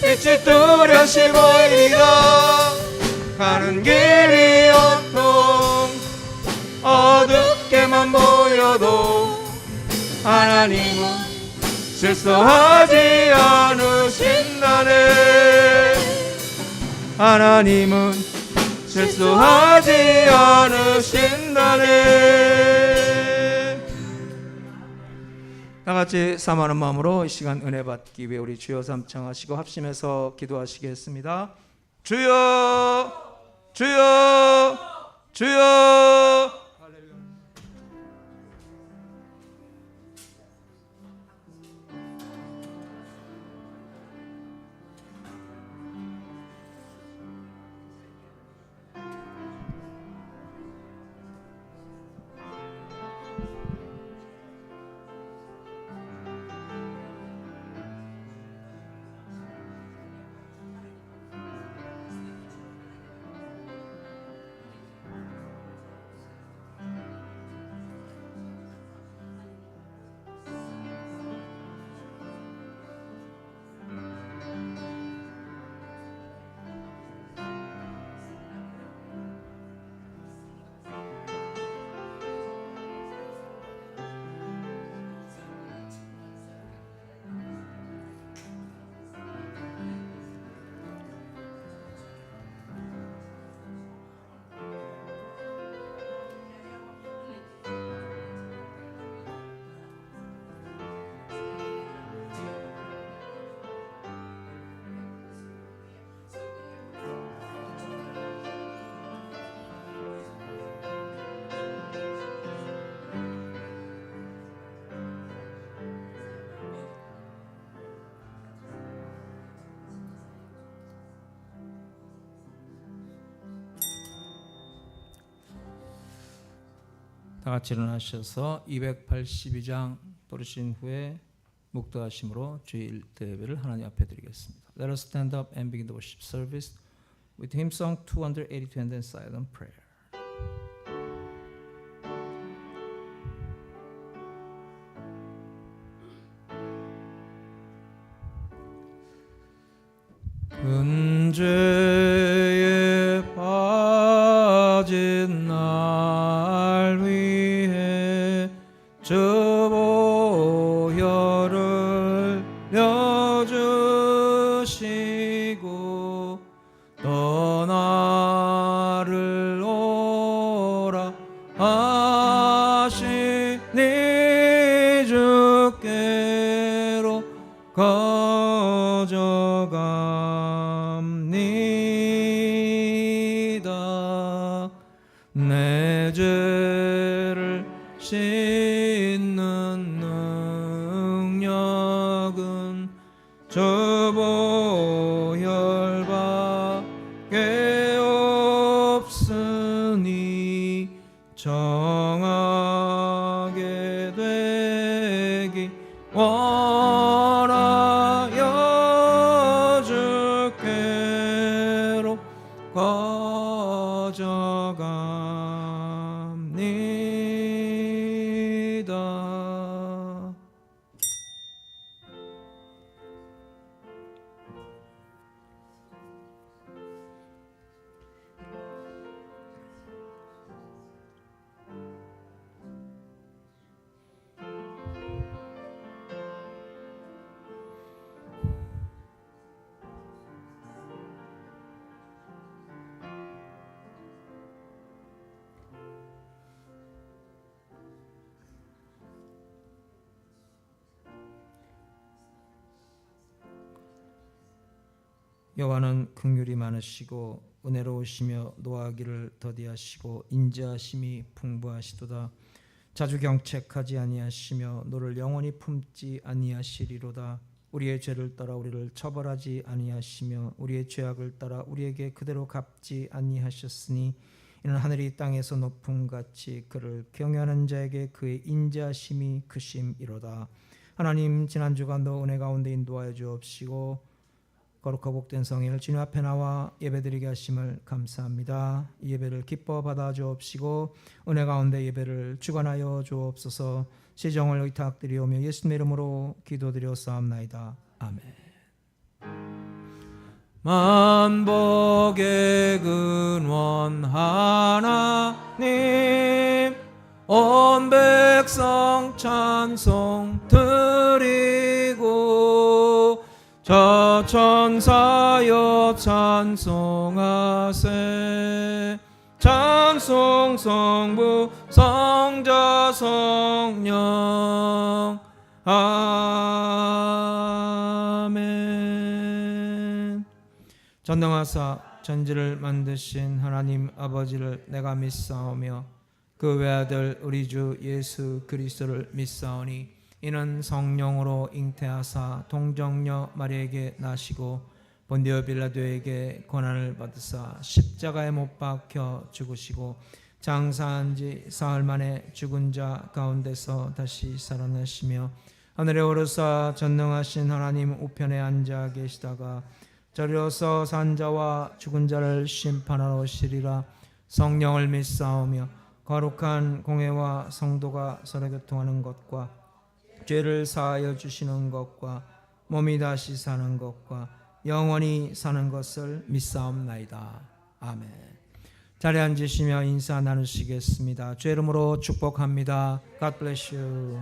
빛이 뚜렷이 보이리라. 가는 길이 온통 어둡게만 보여도 하나님은 실수하지 않으신다네. 하나님은 실수하지 않으신다네. 다같이 사모하는 마음으로 이 시간 은혜 받기 위해 우리 주여 삼창하시고 합심해서 기도하시겠습니다. 주여 주여 주여. 다 같이 일어나셔서 282장 부르신 후에 묵도하심으로 주일 예배를 하나님 앞에 드리겠습니다. Let us stand up and begin the worship service with hymn song 282 and then silent prayer. 근죄에 빠진 날 위해 저 보혈을 내어주시고 또 나를 오라 하시니 주께로 가져갑니다. 내 죄를 씻는 능력은 저 보혈밖에 없으니 정하게 되기 원하여 주께로 가져갑니다. 여호와는 긍휼이 많으시고 은혜로우시며 노하기를 더디하시고 인자하심이 풍부하시도다. 자주 경책하지 아니하시며 너를 영원히 품지 아니하시리로다. 우리의 죄를 따라 우리를 처벌하지 아니하시며 우리의 죄악을 따라 우리에게 그대로 갚지 아니하셨으니 이는 하늘이 땅에서 높음같이 그를 경외하는 자에게 그의 인자하심이 크심이로다. 하나님, 지난 주간도 은혜 가운데 인도하여 주옵시고 거룩하고 복된 성인을 주님 앞에 나와 예배드리게 하심을 감사합니다. 이 예배를 기뻐 받아 주옵시고 은혜 가운데 예배를 주관하여 주옵소서. 시정을 의탁드리오며 예수님의 이름으로 기도드려 싸움나이다. 아멘. 만복의 근원 하나님 온 백성 찬송 드리고 저 천사여 찬송하세 찬송 성부 성자 성령 아멘. 전능하사 천지를 만드신 하나님 아버지를 내가 믿사오며 그 외아들 우리 주 예수 그리스도를 믿사오니 이는 성령으로 잉태하사 동정녀 마리에게 나시고 본디오 빌라도에게 고난을 받으사 십자가에 못 박혀 죽으시고 장사한 지 사흘 만에 죽은 자 가운데서 다시 살아나시며 하늘에 오르사 전능하신 하나님 우편에 앉아 계시다가 저리로서 산 자와 죽은 자를 심판하러 오시리라. 성령을 믿사오며 거룩한 공회와 성도가 서로 교통하는 것과 죄를 사하여 주시는 것과 몸이 다시 사는 것과 영원히 사는 것을 믿사옵나이다. 아멘. 자리에 앉으시며 인사 나누시겠습니다. 주의 이름으로 축복합니다. God bless you.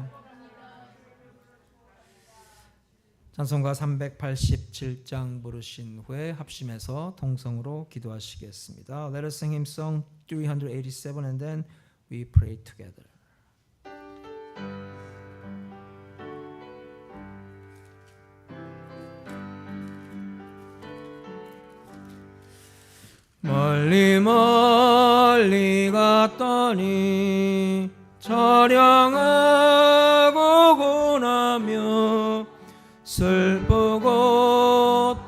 찬송가 387장 부르신 후에 합심해서 통성으로 기도하시겠습니다. Let us sing hymn song 387 and then we pray together. 멀리 멀리 갔더니 처량하고 고나며 슬프고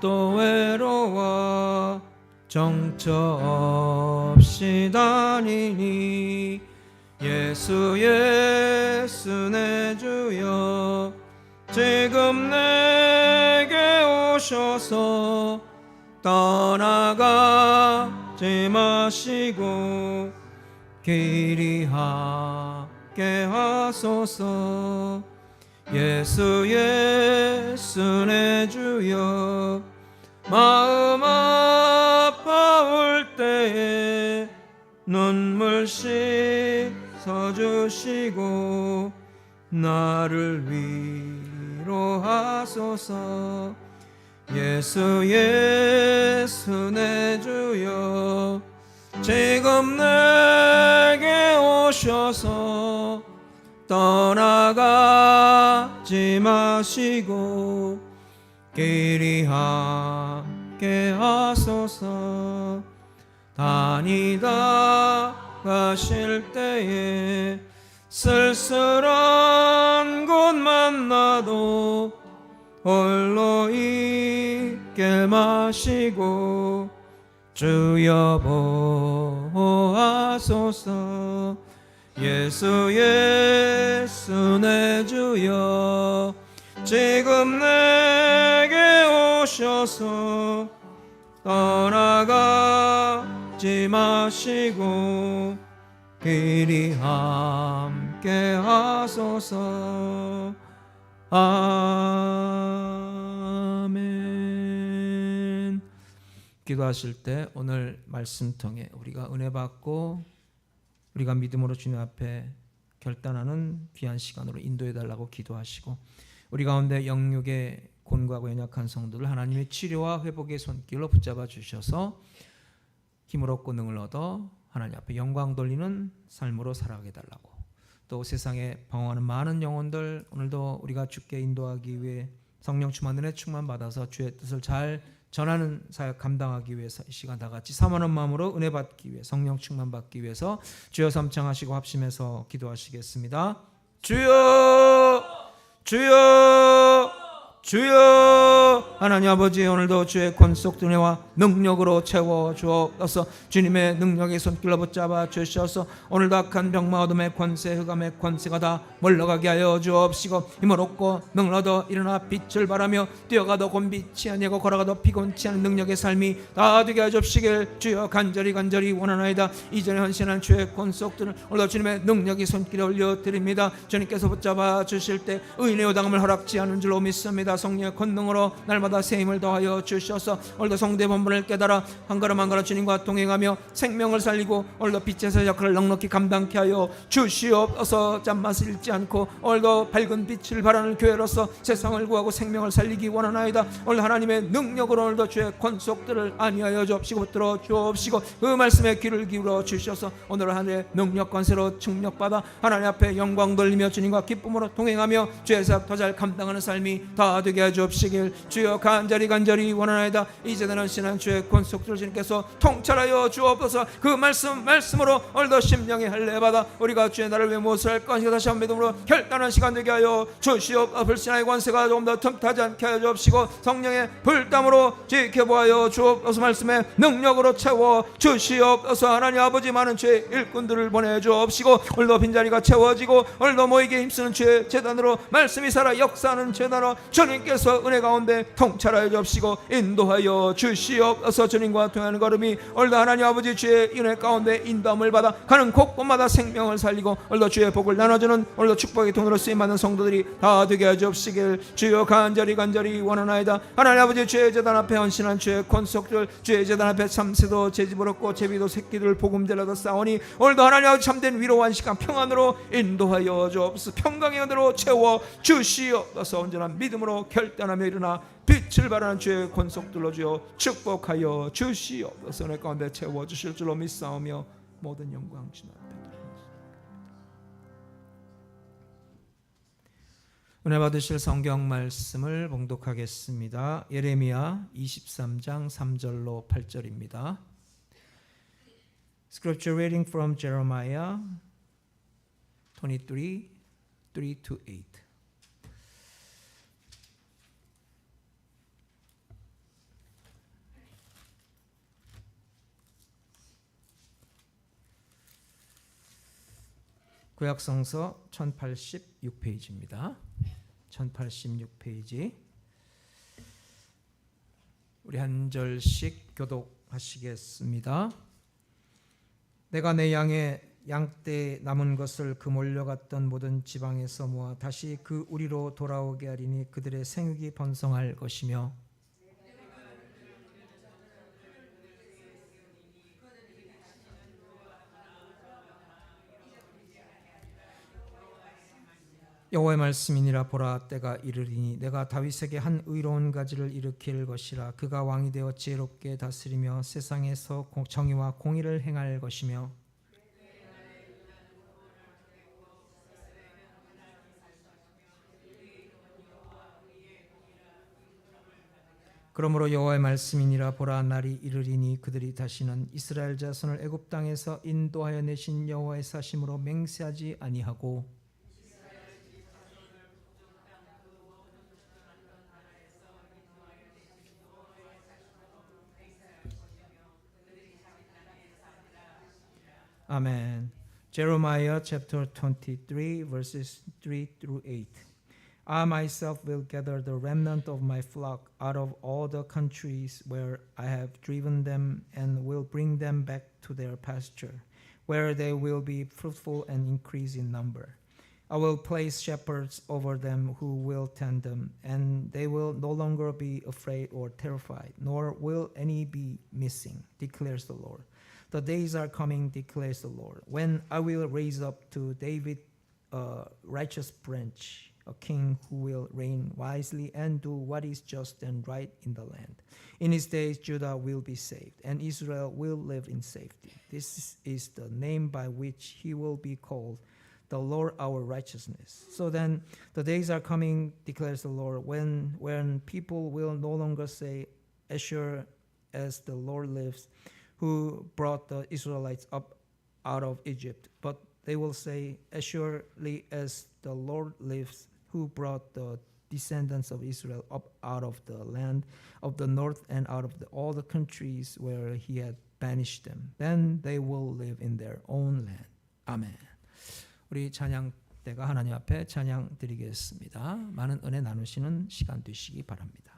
또 외로워 정처 없이 다니니 예수 예수 내 주여 지금 내게 오셔서 떠나가지 마시고 길이 하게 하소서. 예수 예수 내 주여 마음 아파올 때에 눈물 씻어주시고 나를 위로하소서. 예수 예수 내 주여 지금 내게 오셔서 떠나가지 마시고 길이 함께 하소서. 다니다 가실 때에 쓸쓸한 곳 만나도 홀로 있게 마시고 주여 보호하소서. 예수 예수 내 주여 지금 내게 오셔서 떠나가지 마시고 길이 함께 하소서. 아멘. 기도하실 때 오늘 말씀 통해 우리가 은혜 받고 우리가 믿음으로 주님 앞에 결단하는 귀한 시간으로 인도해 달라고 기도하시고 우리 가운데 영육에 곤고하고 연약한 성도를 하나님의 치료와 회복의 손길로 붙잡아 주셔서 힘을 얻고 능을 얻어 하나님 앞에 영광 돌리는 삶으로 살아가게 달라고, 또 세상에 방황하는 많은 영혼들 오늘도 우리가 주께 인도하기 위해 성령 충만 은혜 충만 받아서 주의 뜻을 잘 전하는 사역 감당하기 위해서 이 시간 다 같이 사모하는 마음으로 은혜 받기 위해 성령 충만 받기 위해서 주여 삼창하시고 합심해서 기도하시겠습니다. 주여 주여 주여. 하나님 아버지 오늘도 주의 권속 은혜와 능력으로 채워 주옵소서. 주님의 능력의 손길로 붙잡아 주셔서 오늘도 악한 병마 어둠의 권세 흑암의 권세가 다 물러가게 하여 주옵시고 힘을 얻고 능을 얻어 일어나 빛을 발하며 뛰어가도 곤빛이 아니고 걸어가도 피곤치 않은 능력의 삶이 다 되게 하여 주옵시길 주여 간절히 원하나이다. 이전에 헌신한 주의 권속들을 오늘도 주님의 능력의 손길에 올려드립니다. 주님께서 붙잡아 주실 때 의인의 요당함을 허락지 않은 줄로 믿습니다. 성령의 권능으로 날마다 날마다 새 힘을 더하여 주셔서 오늘도 성대 본분을 깨달아 한 걸음 한 걸음 주님과 동행하며 생명을 살리고 오늘도 빛에서 역할을 넉넉히 감당케 하여 주시옵소서. 짠맛을 잃지 않고 오늘도 밝은 빛을 발하는 교회로서 세상을 구하고 생명을 살리기 원하나이다. 오늘 하나님의 능력으로 오늘도 주의 권속들을 안위하여 주옵시고 붙들어 주옵시고 그 말씀에 귀를 기울여 주셔서 오늘 하늘의 능력 권세로 충력받아 하나님 앞에 영광 돌리며 주님과 기쁨으로 동행하며 주의 사역 더 잘 감당하는 삶이 다 되게 해 주옵시길 주여 간절히 원하나이다. 이제는 신한 주의 권속들을 주님께서 통찰하여 주옵소서. 그 말씀으로 오늘도 심령의 할례받아 우리가 주의 나를 위해 무엇을 할 것인가 다시 한 믿음으로 결단하는 시간 되게 하여 주시옵소서. 불신의 권세가 조금 더 틈타지 않게 하여 주옵시고 성령의 불담으로 지켜보아여 주옵소서. 말씀의 능력으로 채워 주시옵소서. 하나님 아버지 많은 죄의 일꾼들을 보내주옵시고 오늘도 빈자리가 채워지고 오늘도 모이게 힘쓰는 주의 재단으로 말씀이 살아 역사하는 재단으로 주님께서 은혜 가운데 통찰하여 주옵시고 인도하여 주시옵소서. 주님과 통하는 걸음이 오늘도 하나님 아버지 주의 은혜 가운데 인도함을 받아 가는 곳곳마다 생명을 살리고 오늘도 주의 복을 나눠주는 오늘도 축복의 통로로 쓰임받는 성도들이 다 되게 하여 주옵시길 주여 간절히 원하나이다. 하나님 아버지 주의 재단 앞에 헌신한 주의 권속들 주의 재단 앞에 참새도 제집 얻고 제비도 새끼들 복음대라도 싸우니 오늘도 하나님 아버지 참된 위로와 시간 평안으로 인도하여 주옵소서. 평강의 은혜로 채워 주시옵소서. 온전한 믿음으로 결단하며 일어나 빛을 발하는 주의 권속들로 주여 축복하여 주시옵소서. 내 가운데 채워 주실 줄로 믿사오며 모든 영광 주님 앞에 드립니다. 은혜 받으실 성경 말씀을 봉독하겠습니다. 예레미야 23장 3절로 8절입니다. Scripture reading from Jeremiah 23, 3-8. 구약성서 1086페이지입니다. 1086페이지. 우리 한 절씩 교독하시겠습니다. 내가 내 양떼 남은 것을 그 몰려갔던 모든 지방에서 모아 다시 그 우리로 돌아오게 하리니 그들의 생육이 번성할 것이며 여호와의 말씀이니라. 보라 때가 이르리니 내가 다윗에게 한 의로운 가지를 일으킬 것이라. 그가 왕이 되어 지혜롭게 다스리며 세상에서 정의와 공의를 행할 것이며 그러므로 여호와의 말씀이니라. 보라 날이 이르리니 그들이 다시는 이스라엘 자손을 애굽 땅에서 인도하여 내신 여호와의 사심으로 맹세하지 아니하고 아멘. Jeremiah chapter 23 verses 3-8. I myself will gather the remnant of my flock out of all the countries where I have driven them and will bring them back to their pasture, where they will be fruitful and increase in number. I will place shepherds over them who will tend them, and they will no longer be afraid or terrified, nor will any be missing, declares the Lord. The days are coming, declares the Lord, when I will raise up to David a righteous branch, a king who will reign wisely and do what is just and right in the land. In his days Judah will be saved, and Israel will live in safety. This is the name by which he will be called, the Lord our righteousness. So then the days are coming, declares the Lord, when people will no longer say, Asher, as the Lord lives, who brought the Israelites up out of Egypt. But they will say, as surely as the Lord lives, who brought the descendants of Israel up out of the land of the north and out of all the countries where he had banished them. Then they will live in their own land. 아멘. 우리 찬양 때가 하나님 앞에 찬양 드리겠습니다. 많은 은혜 나누시는 시간 되시기 바랍니다.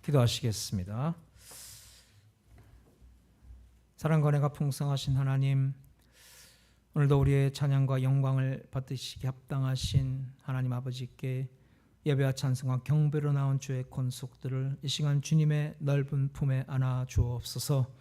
기도하시겠습니다. 사랑과 은혜가 풍성하신 하나님, 오늘도 우리의 찬양과 영광을 받으시기 합당하신 하나님 아버지께 예배와 찬송과 경배로 나온 주의 권속들을 이 시간 주님의 넓은 품에 안아 주옵소서.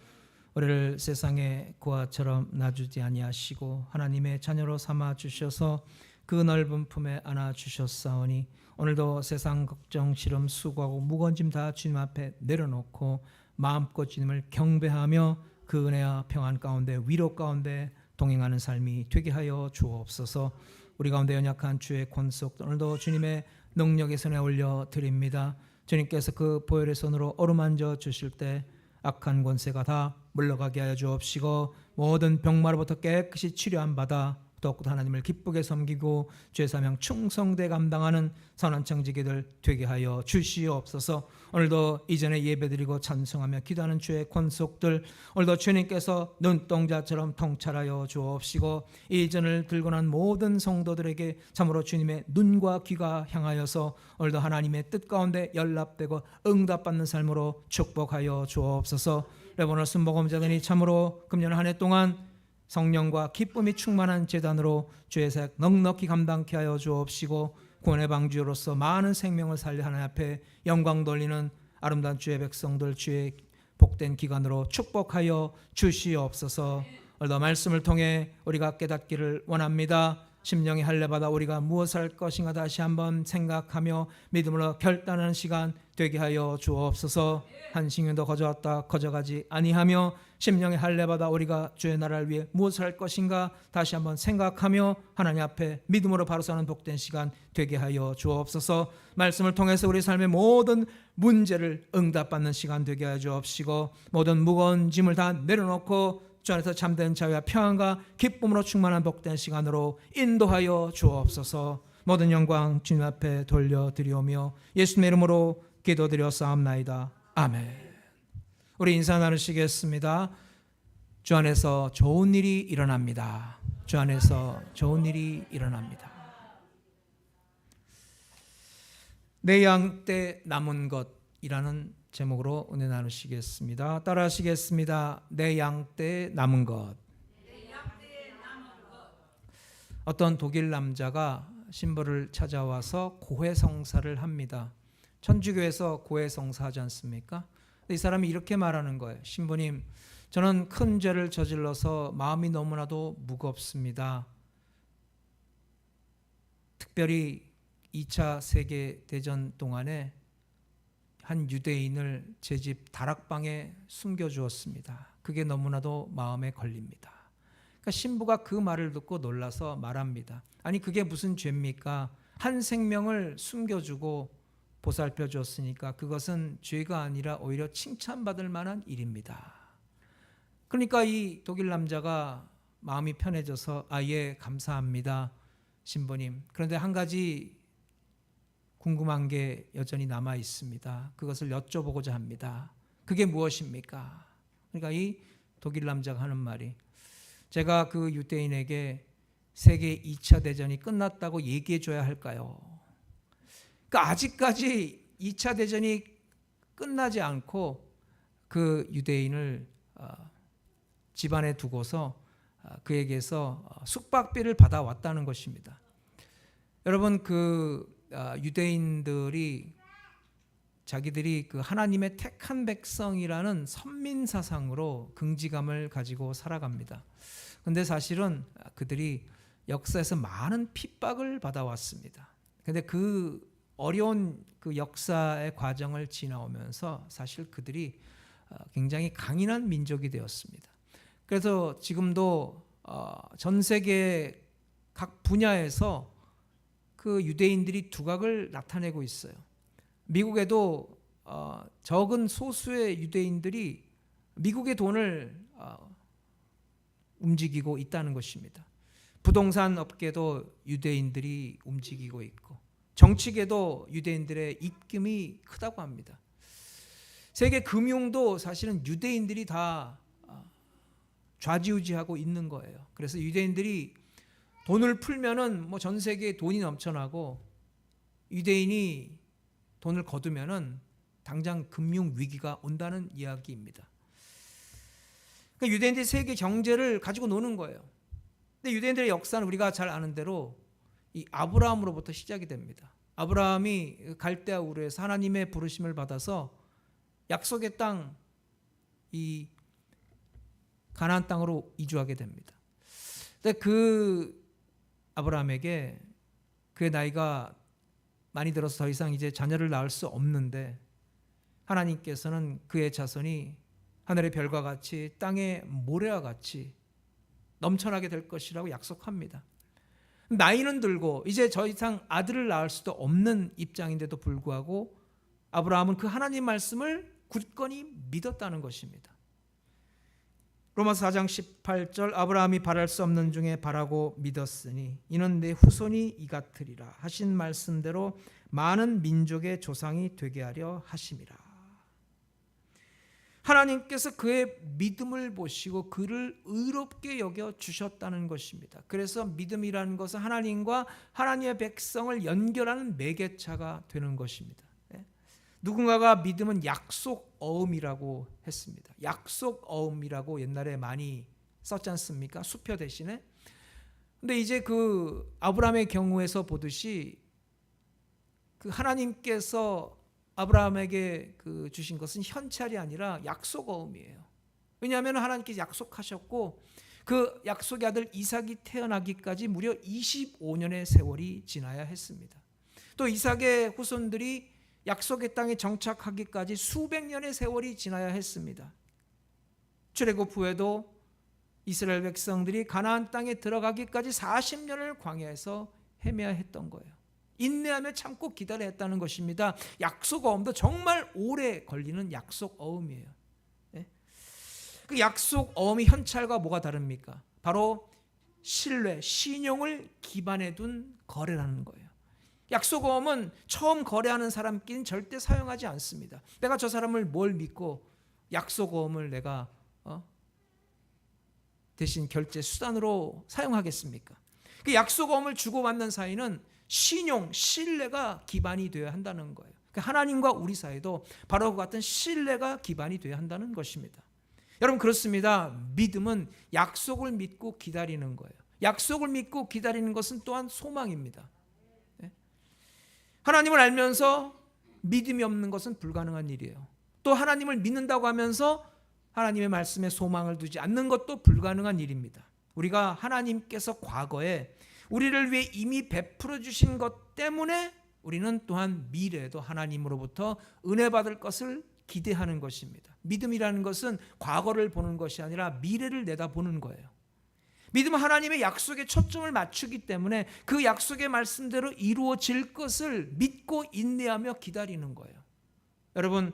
우리를 세상의 고아처럼 놔주지 아니하시고 하나님의 자녀로 삼아 주셔서 그 넓은 품에 안아 주셨사오니 오늘도 세상 걱정, 시름, 수고하고 무거운 짐 다 주님 앞에 내려놓고 마음껏 주님을 경배하며 그 은혜와 평안 가운데, 위로 가운데 동행하는 삶이 되게 하여 주옵소서. 우리 가운데 연약한 주의 권속 오늘도 주님의 능력의 손에 올려 드립니다. 주님께서 그 보혈의 손으로 어루만져 주실 때 악한 권세가 다 물러가게 하여 주옵시고 모든 병마로부터 깨끗이 치료함 받아 더욱더 하나님을 기쁘게 섬기고 죄 사명 충성되 감당하는 선한 청지기들 되게 하여 주시옵소서. 오늘도 이전에 예배드리고 찬송하며 기도하는 주의 권속들 오늘도 주님께서 눈동자처럼 통찰하여 주옵시고 이전을 들고 난 모든 성도들에게 참으로 주님의 눈과 귀가 향하여서 오늘도 하나님의 뜻 가운데 연락되고 응답받는 삶으로 축복하여 주옵소서. 오늘 순복음자들이 참으로 금년 한 해 동안 성령과 기쁨이 충만한 제단으로 주의 색 넉넉히 감당케 하여 주옵시고 구원의 방주로서 많은 생명을 살려 하나님 앞에 영광 돌리는 아름다운 주의 백성들 주의 복된 기간으로 축복하여 주시옵소서. 오늘도 말씀을 통해 우리가 깨닫기를 원합니다. 심령이 할례받아 우리가 무엇을 할 것인가 다시 한번 생각하며 믿음으로 결단하는 시간 되게 하여 주옵소서. 한 식년도 거저왔다 거저가지 아니하며 심령의 할례받아 우리가 주의 나라를 위해 무엇을 할 것인가 다시 한번 생각하며 하나님 앞에 믿음으로 바로 서는 복된 시간 되게 하여 주옵소서. 말씀을 통해서 우리 삶의 모든 문제를 응답받는 시간 되게 하여 주옵시고 모든 무거운 짐을 다 내려놓고 주 안에서 참된 자유와 평안과 기쁨으로 충만한 복된 시간으로 인도하여 주옵소서. 모든 영광 주님 앞에 돌려드리오며 예수님의 이름으로 기도드렸사옵나이다. 아멘. 우리 인사 나누시겠습니다. 주 안에서 좋은 일이 일어납니다. 주 안에서 좋은 일이 일어납니다. 내 양 때 남은 것이라는 제목으로 은혜 나누시겠습니다. 따라하시겠습니다. 내 양 때 남은 것. 어떤 독일 남자가 신부를 찾아와서 고해성사를 합니다. 천주교에서 고해성사 하지 않습니까? 이 사람이 이렇게 말하는 거예요. 신부님, 저는 큰 죄를 저질러서 마음이 너무나도 무겁습니다. 특별히 2차 세계대전 동안에 한 유대인을 제 집 다락방에 숨겨주었습니다. 그게 너무나도 마음에 걸립니다. 그러니까 신부가 그 말을 듣고 놀라서 말합니다. 아니 그게 무슨 죄입니까? 한 생명을 숨겨주고 보살펴 주었으니까 그것은 죄가 아니라 오히려 칭찬받을 만한 일입니다. 그러니까 이 독일 남자가 마음이 편해져서 예 감사합니다 신부님. 그런데 한 가지 궁금한 게 여전히 남아 있습니다. 그것을 여쭤보고자 합니다. 그게 무엇입니까? 그러니까 이 독일 남자가 하는 말이 제가 그 유대인에게 세계 2차 대전이 끝났다고 얘기해 줘야 할까요? 그러니까 아직까지 2차 대전이 끝나지 않고 그 유대인을 집안에 두고서 그에게서 숙박비를 받아왔다는 것입니다. 여러분 그 유대인들이 자기들이 그 하나님의 택한 백성이라는 선민 사상으로 긍지감을 가지고 살아갑니다. 그런데 사실은 그들이 역사에서 많은 핍박을 받아왔습니다. 그런데 그 어려운 그 역사의 과정을 지나오면서 사실 그들이 굉장히 강인한 민족이 되었습니다. 그래서 지금도 전 세계 각 분야에서 그 유대인들이 두각을 나타내고 있어요. 미국에도 적은 소수의 유대인들이 미국의 돈을 움직이고 있다는 것입니다. 부동산 업계도 유대인들이 움직이고 있고 정치계도 유대인들의 입김이 크다고 합니다. 세계 금융도 사실은 유대인들이 다 좌지우지하고 있는 거예요. 그래서 유대인들이 돈을 풀면은 뭐 전 세계에 돈이 넘쳐나고 유대인이 돈을 거두면은 당장 금융 위기가 온다는 이야기입니다. 그러니까 유대인들이 세계 경제를 가지고 노는 거예요. 근데 유대인들의 역사는 우리가 잘 아는 대로 이 아브라함으로부터 시작이 됩니다. 아브라함이 갈대아 우르에서 하나님의 부르심을 받아서 약속의 땅, 이 가나안 땅으로 이주하게 됩니다. 근데 그 아브라함에게 그의 나이가 많이 들어서 더 이상 이제 자녀를 낳을 수 없는데 하나님께서는 그의 자손이 하늘의 별과 같이 땅의 모래와 같이 넘쳐나게 될 것이라고 약속합니다. 나이는 들고 이제 더 이상 아들을 낳을 수도 없는 입장인데도 불구하고 아브라함은 그 하나님 말씀을 굳건히 믿었다는 것입니다. 로마서 4장 18절 아브라함이 바랄 수 없는 중에 바라고 믿었으니 이는 내 후손이 이같으리라 하신 말씀대로 많은 민족의 조상이 되게 하려 하심이라. 하나님께서 그의 믿음을 보시고 그를 의롭게 여겨 주셨다는 것입니다. 그래서 믿음이라는 것은 하나님과 하나님의 백성을 연결하는 매개차가 되는 것입니다. 누군가가 믿음은 약속 어음이라고 했습니다. 약속 어음이라고 옛날에 많이 썼지 않습니까? 수표 대신에. 근데 이제 그 아브라함의 경우에서 보듯이 그 하나님께서 아브라함에게 그 주신 것은 현찰이 아니라 약속 어음이에요. 왜냐하면 하나님께서 약속하셨고 그 약속의 아들 이삭이 태어나기까지 무려 25년의 세월이 지나야 했습니다. 또 이삭의 후손들이 약속의 땅에 정착하기까지 수백 년의 세월이 지나야 했습니다. 출애굽 후에도 이스라엘 백성들이 가나안 땅에 들어가기까지 40년을 광야에서 헤매야 했던 거예요. 인내하며 참고 기다려야 했다는 것입니다. 약속 어음도 정말 오래 걸리는 약속 어음이에요. 그 약속 어음이 현찰과 뭐가 다릅니까? 바로 신뢰, 신용을 기반에 둔 거래라는 거예요. 약속 어음은 처음 거래하는 사람끼리는 절대 사용하지 않습니다. 내가 저 사람을 뭘 믿고 약속 어음을 내가 대신 결제 수단으로 사용하겠습니까? 그 약속 어음을 주고받는 사이는 신용, 신뢰가 기반이 되어야 한다는 거예요. 하나님과 우리 사이도 바로 그 같은 신뢰가 기반이 되어야 한다는 것입니다. 여러분 그렇습니다. 믿음은 약속을 믿고 기다리는 거예요. 약속을 믿고 기다리는 것은 또한 소망입니다. 하나님을 알면서 믿음이 없는 것은 불가능한 일이에요. 또 하나님을 믿는다고 하면서 하나님의 말씀에 소망을 두지 않는 것도 불가능한 일입니다. 우리가 하나님께서 과거에 우리를 위해 이미 베풀어 주신 것 때문에 우리는 또한 미래에도 하나님으로부터 은혜 받을 것을 기대하는 것입니다. 믿음이라는 것은 과거를 보는 것이 아니라 미래를 내다보는 거예요. 믿음은 하나님의 약속에 초점을 맞추기 때문에 그 약속의 말씀대로 이루어질 것을 믿고 인내하며 기다리는 거예요. 여러분,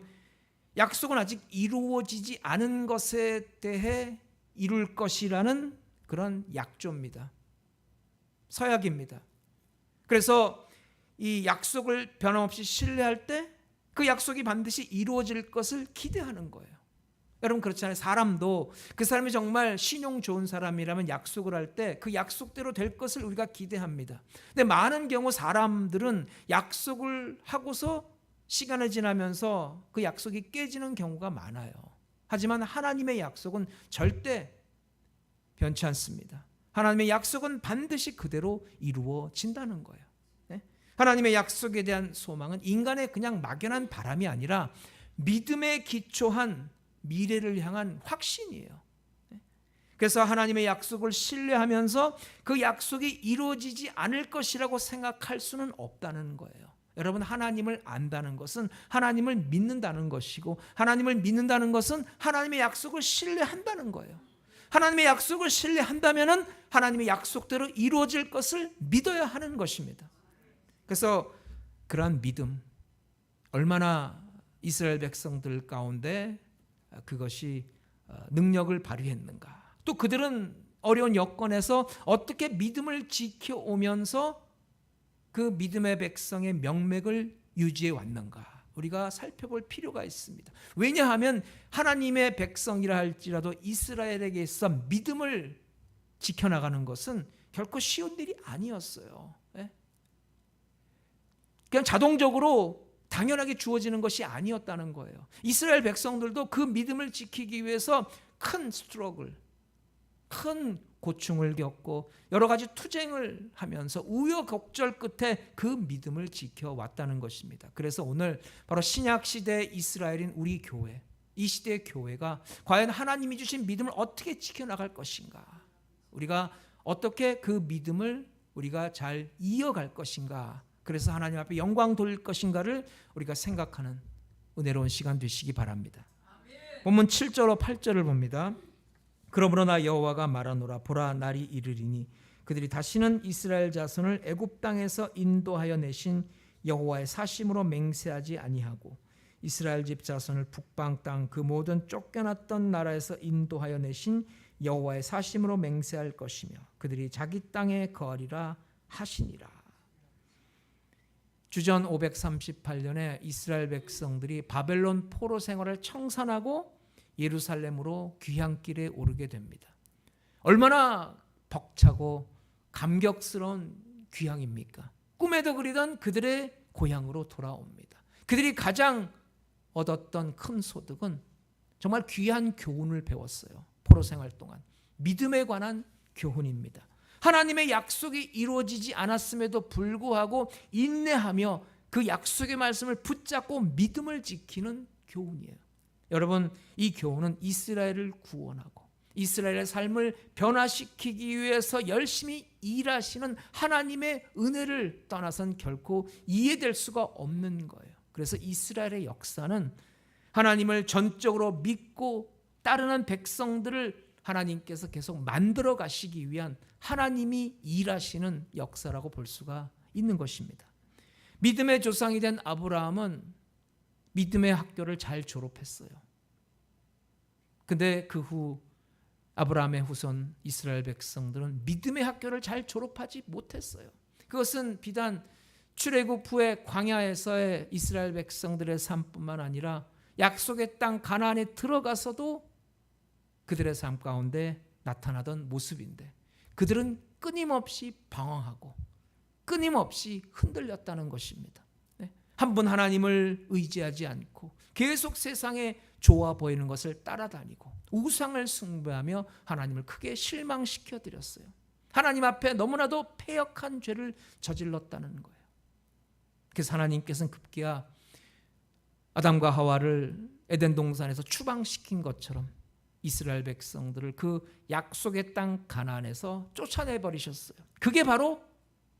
약속은 아직 이루어지지 않은 것에 대해 이룰 것이라는 그런 약조입니다. 서약입니다. 그래서 이 약속을 변함없이 신뢰할 때 그 약속이 반드시 이루어질 것을 기대하는 거예요. 여러분 그렇잖아요. 사람도 그 사람이 정말 신용 좋은 사람이라면 약속을 할 때 그 약속대로 될 것을 우리가 기대합니다. 근데 많은 경우 사람들은 약속을 하고서 시간이 지나면서 그 약속이 깨지는 경우가 많아요. 하지만 하나님의 약속은 절대 변치 않습니다. 하나님의 약속은 반드시 그대로 이루어진다는 거예요. 하나님의 약속에 대한 소망은 인간의 그냥 막연한 바람이 아니라 믿음에 기초한 미래를 향한 확신이에요. 그래서 하나님의 약속을 신뢰하면서 그 약속이 이루어지지 않을 것이라고 생각할 수는 없다는 거예요. 여러분 하나님을 안다는 것은 하나님을 믿는다는 것이고 하나님을 믿는다는 것은 하나님의 약속을 신뢰한다는 거예요. 하나님의 약속을 신뢰한다면 하나님의 약속대로 이루어질 것을 믿어야 하는 것입니다. 그래서 그러한 믿음, 얼마나 이스라엘 백성들 가운데 그것이 능력을 발휘했는가. 또 그들은 어려운 여건에서 어떻게 믿음을 지켜오면서 그 믿음의 백성의 명맥을 유지해 왔는가. 우리가 살펴볼 필요가 있습니다. 왜냐하면 하나님의 백성이라 할지라도 이스라엘에게 있어 믿음을 지켜나가는 것은 결코 쉬운 일이 아니었어요. 그냥 자동적으로 당연하게 주어지는 것이 아니었다는 거예요. 이스라엘 백성들도 그 믿음을 지키기 위해서 큰 스트러글, 큰 고충을 겪고 여러 가지 투쟁을 하면서 우여곡절 끝에 그 믿음을 지켜왔다는 것입니다. 그래서 오늘 바로 신약 시대의 이스라엘인 우리 교회, 이 시대의 교회가 과연 하나님이 주신 믿음을 어떻게 지켜나갈 것인가, 우리가 어떻게 그 믿음을 우리가 잘 이어갈 것인가, 그래서 하나님 앞에 영광 돌릴 것인가를 우리가 생각하는 은혜로운 시간 되시기 바랍니다. 본문 7절로 8절을 봅니다. 그러므로 나 여호와가 말하노라. 보라, 날이 이르리니 그들이 다시는 이스라엘 자손을 애굽 땅에서 인도하여 내신 여호와의 사심으로 맹세하지 아니하고 이스라엘 집 자손을 북방 땅 그 모든 쫓겨났던 나라에서 인도하여 내신 여호와의 사심으로 맹세할 것이며 그들이 자기 땅에 거하리라 하시니라. 주전 538년에 이스라엘 백성들이 바벨론 포로 생활을 청산하고 예루살렘으로 귀향길에 오르게 됩니다. 얼마나 벅차고 감격스러운 귀향입니까? 꿈에도 그리던 그들의 고향으로 돌아옵니다. 그들이 가장 얻었던 큰 소득은 정말 귀한 교훈을 배웠어요. 포로 생활 동안 믿음에 관한 교훈입니다. 하나님의 약속이 이루어지지 않았음에도 불구하고 인내하며 그 약속의 말씀을 붙잡고 믿음을 지키는 교훈이에요. 여러분, 이 교훈은 이스라엘을 구원하고 이스라엘의 삶을 변화시키기 위해서 열심히 일하시는 하나님의 은혜를 떠나선 결코 이해될 수가 없는 거예요. 그래서 이스라엘의 역사는 하나님을 전적으로 믿고 따르는 백성들을 하나님께서 계속 만들어 가시기 위한 하나님이 일하시는 역사라고 볼 수가 있는 것입니다. 믿음의 조상이 된 아브라함은 믿음의 학교를 잘 졸업했어요. 근데 그 후 아브라함의 후손 이스라엘 백성들은 믿음의 학교를 잘 졸업하지 못했어요. 그것은 비단 출애굽 후에 광야에서의 이스라엘 백성들의 삶뿐만 아니라 약속의 땅 가나안에 들어가서도 그들의 삶 가운데 나타나던 모습인데, 그들은 끊임없이 방황하고 끊임없이 흔들렸다는 것입니다. 한 분 하나님을 의지하지 않고 계속 세상에 좋아 보이는 것을 따라다니고 우상을 숭배하며 하나님을 크게 실망시켜 드렸어요. 하나님 앞에 너무나도 패역한 죄를 저질렀다는 거예요. 그래서 하나님께서는 급기야 아담과 하와를 에덴 동산에서 추방시킨 것처럼 이스라엘 백성들을 그 약속의 땅 가나안에서 쫓아내 버리셨어요. 그게 바로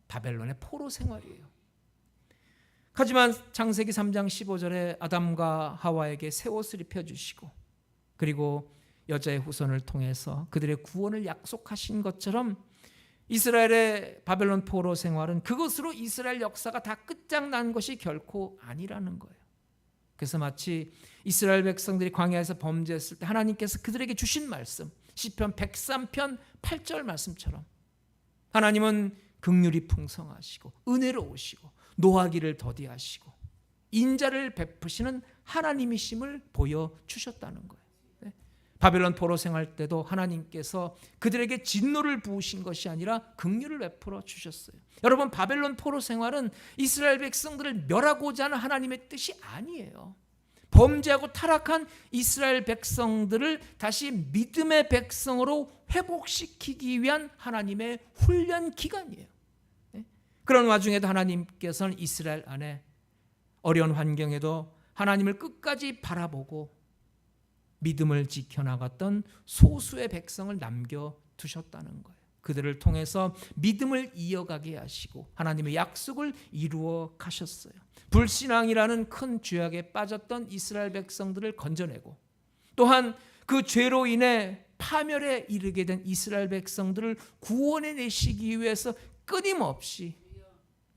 바벨론의 포로 생활이에요. 하지만 창세기 3장 15절에 아담과 하와에게 새 옷을 입혀주시고 그리고 여자의 후손을 통해서 그들의 구원을 약속하신 것처럼 이스라엘의 바벨론 포로 생활은 그것으로 이스라엘 역사가 다 끝장난 것이 결코 아니라는 거예요. 그래서 마치 이스라엘 백성들이 광야에서 범죄했을 때 하나님께서 그들에게 주신 말씀, 시편 103편 8절 말씀처럼 하나님은 긍휼이 풍성하시고 은혜로우시고 노하기를 더디하시고 인자를 베푸시는 하나님이심을 보여주셨다는 거예요. 바벨론 포로 생활 때도 하나님께서 그들에게 진노를 부으신 것이 아니라 긍휼을 베풀어 주셨어요. 여러분, 바벨론 포로 생활은 이스라엘 백성들을 멸하고자 하는 하나님의 뜻이 아니에요. 범죄하고 타락한 이스라엘 백성들을 다시 믿음의 백성으로 회복시키기 위한 하나님의 훈련 기간이에요. 그런 와중에도 하나님께서는 이스라엘 안에 어려운 환경에도 하나님을 끝까지 바라보고 믿음을 지켜나갔던 소수의 백성을 남겨두셨다는 거예요. 그들을 통해서 믿음을 이어가게 하시고 하나님의 약속을 이루어 가셨어요. 불신앙이라는 큰 죄악에 빠졌던 이스라엘 백성들을 건져내고 또한 그 죄로 인해 파멸에 이르게 된 이스라엘 백성들을 구원해내시기 위해서 끊임없이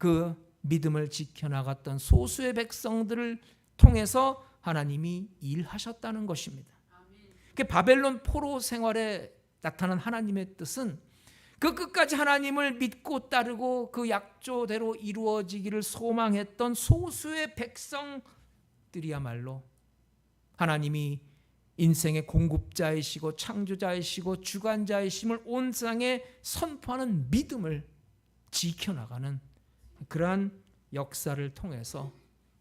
그 믿음을 지켜나갔던 소수의 백성들을 통해서 하나님이 일하셨다는 것입니다. 그 바벨론 포로 생활에 나타난 하나님의 뜻은 그 끝까지 하나님을 믿고 따르고 그 약조대로 이루어지기를 소망했던 소수의 백성들이야말로 하나님이 인생의 공급자이시고 창조자이시고 주관자이심을 온 세상에 선포하는 믿음을 지켜나가는 그러한 역사를 통해서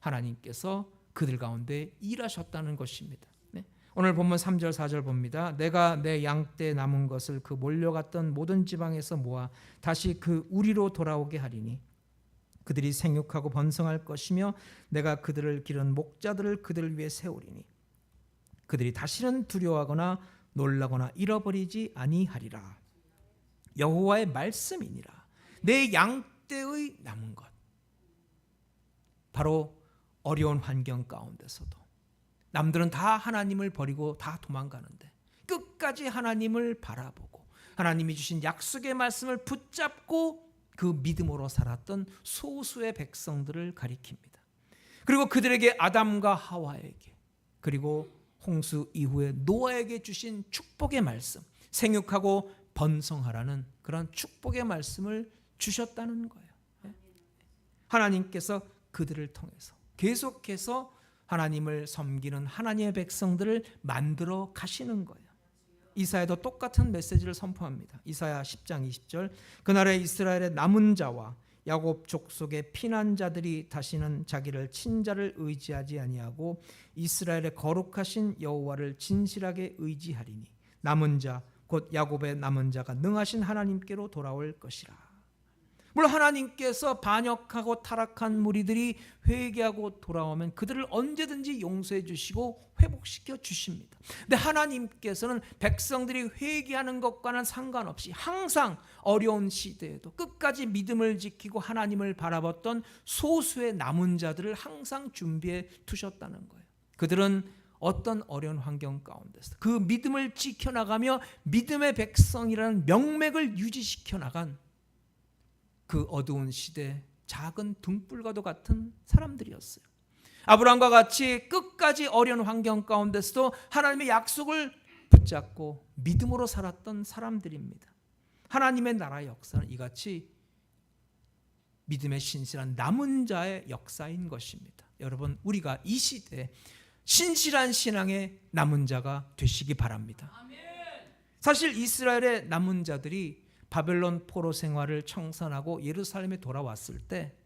하나님께서 그들 가운데 일하셨다는 것입니다. 네. 오늘 본문 3절 4절 봅니다. 내가 내 양떼 남은 것을 그 몰려갔던 모든 지방에서 모아 다시 그 우리로 돌아오게 하리니 그들이 생육하고 번성할 것이며 내가 그들을 기른 목자들을 그들을 위해 세우리니 그들이 다시는 두려워하거나 놀라거나 잃어버리지 아니하리라. 여호와의 말씀이니라. 내 양떼의 남은 것. 바로 어려운 환경 가운데서도 남들은 다 하나님을 버리고 다 도망가는데 끝까지 하나님을 바라보고 하나님이 주신 약속의 말씀을 붙잡고 그 믿음으로 살았던 소수의 백성들을 가리킵니다. 그리고 그들에게 아담과 하와에게 그리고 홍수 이후에 노아에게 주신 축복의 말씀, 생육하고 번성하라는 그런 축복의 말씀을 주셨다는 거예요. 하나님께서 그들을 통해서 계속해서 하나님을 섬기는 하나님의 백성들을 만들어 가시는 거예요. 이사야도 똑같은 메시지를 선포합니다. 이사야 10장 20절 그날에 이스라엘의 남은 자와 야곱 족속의 피난자들이 다시는 자기를 친자를 의지하지 아니하고 이스라엘의 거룩하신 여호와를 진실하게 의지하리니 남은 자 곧 야곱의 남은 자가 능하신 하나님께로 돌아올 것이라. 물론 하나님께서 반역하고 타락한 무리들이 회개하고 돌아오면 그들을 언제든지 용서해 주시고 회복시켜 주십니다. 근데 하나님께서는 백성들이 회개하는 것과는 상관없이 항상 어려운 시대에도 끝까지 믿음을 지키고 하나님을 바라봤던 소수의 남은 자들을 항상 준비해 두셨다는 거예요. 그들은 어떤 어려운 환경 가운데서 그 믿음을 지켜나가며 믿음의 백성이라는 명맥을 유지시켜 나간 그 어두운 시대 작은 등불과도 같은 사람들이었어요. 아브라함과 같이 끝까지 어려운 환경 가운데서도 하나님의 약속을 붙잡고 믿음으로 살았던 사람들입니다. 하나님의 나라의 역사는 이같이 믿음의 신실한 남은 자의 역사인 것입니다. 여러분, 우리가 이 시대에 신실한 신앙의 남은 자가 되시기 바랍니다. 사실 이스라엘의 남은 자들이 바벨론 포로 생활을 청산하고 예루살렘에 돌아왔을 때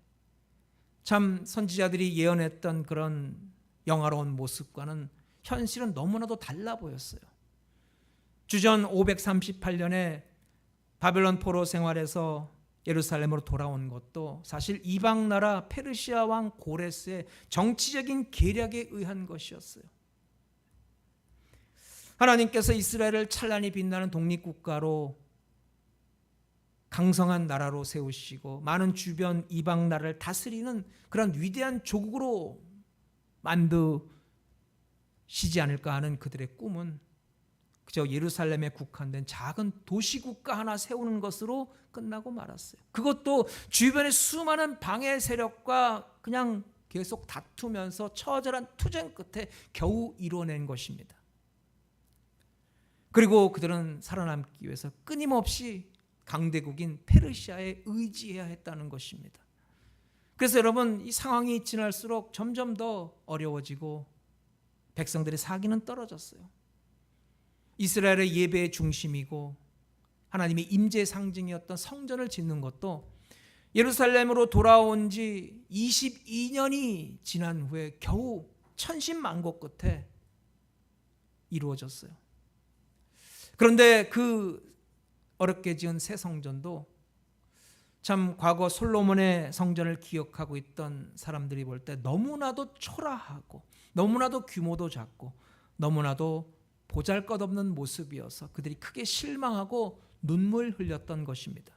참 선지자들이 예언했던 그런 영화로운 모습과는 현실은 너무나도 달라 보였어요. 주전 538년에 바벨론 포로 생활에서 예루살렘으로 돌아온 것도 사실 이방 나라 페르시아 왕 고레스의 정치적인 계략에 의한 것이었어요. 하나님께서 이스라엘을 찬란히 빛나는 독립국가로 강성한 나라로 세우시고 많은 주변 이방 나라를 다스리는 그런 위대한 조국으로 만드시지 않을까 하는 그들의 꿈은 그저 예루살렘에 국한된 작은 도시국가 하나 세우는 것으로 끝나고 말았어요. 그것도 주변의 수많은 방해 세력과 그냥 계속 다투면서 처절한 투쟁 끝에 겨우 이뤄낸 것입니다. 그리고 그들은 살아남기 위해서 끊임없이 강대국인 페르시아에 의지해야 했다는 것입니다. 그래서 여러분, 이 상황이 지날수록 점점 더 어려워지고 백성들의 사기는 떨어졌어요. 이스라엘의 예배의 중심이고 하나님의 임재의 상징이었던 성전을 짓는 것도 예루살렘으로 돌아온 지 22년이 지난 후에 겨우 천신만고 끝에 이루어졌어요. 그런데 그 어렵게 지은 새 성전도 참 과거 솔로몬의 성전을 기억하고 있던 사람들이 볼 때 너무나도 초라하고 너무나도 규모도 작고 너무나도 보잘것없는 모습이어서 그들이 크게 실망하고 눈물 흘렸던 것입니다.